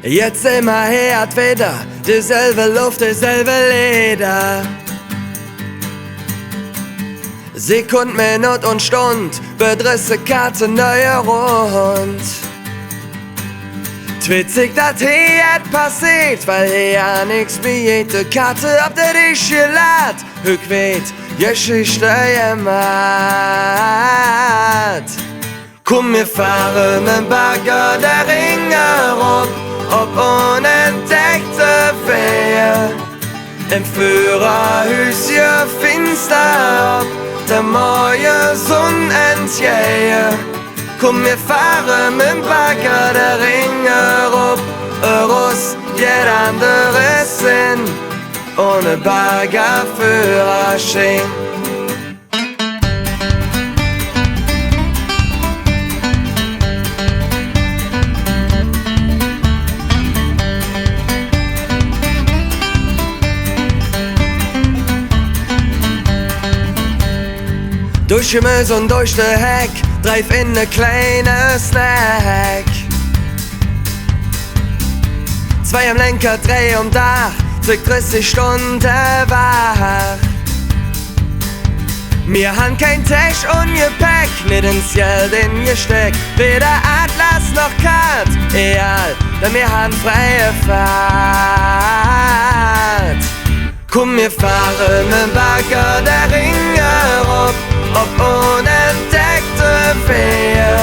Jetzt immer hört wieder dieselbe Luft, dieselbe Leder. Sekund, Minut und Stund, bedrisse Karte, neue Rund. Twitzig, dat hier passiert, weil hier ja nix wie jede Karte, ob der dich hier lad, hückweht, Geschichte gemacht. Komm, wir fahren mit Bagger der Ringe rum, ob unentdeckte Wehe. Im Führerhüschen finster, ob der neue Sonn entjehe. Komm, wir fahren mit Bagger der Ringe rum, Russ, jeder andere Sinn, ohne Baggerführerschein. Durch die Müll und durch de Heck, dreif in ne kleine Snack. 2 am Lenker, 3 am Dach, 30 Stunden wach. Mir han kein Tech und Gepäck, nicht ins Geld in gesteckt. Weder Atlas noch Kart, egal, denn mir han freie Fahrt. Komm, wir fahren mit Bagger der Ringe rum, ob unentdeckte Wehe.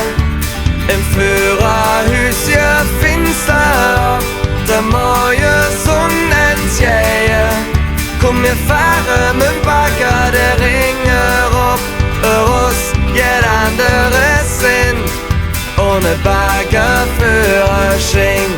Im Führerhüschen finster, ob der neue Sonn entjehe. Komm, wir fahren mit Bagger der Ringe rum, Russ, jeder andere Sinn, ohne Baggerführerschein.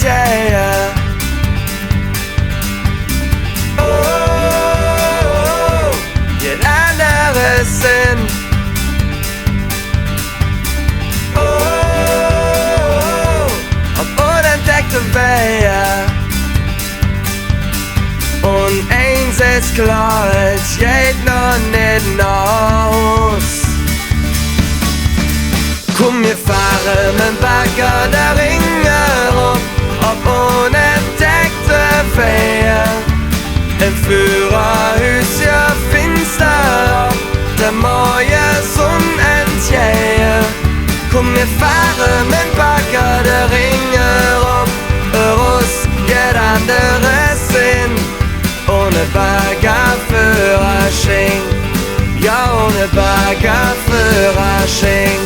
Yeah. Oh, jeder andere Sinn. Oh, ob unentdeckte Wehe. Und eins ist klar, es geht noch nicht aus. Komm, wir fahren mit Bagger der Ringe rum, ob unentdeckte Wehe. Im Führerhüschen finster, ob der neue Sonn entjehe. Komm, wir fahren mit Bagger der Ringe rum, Russ, jeder andere Sinn, ohne Baggerführerschein. Ja, ohne Baggerführerschein.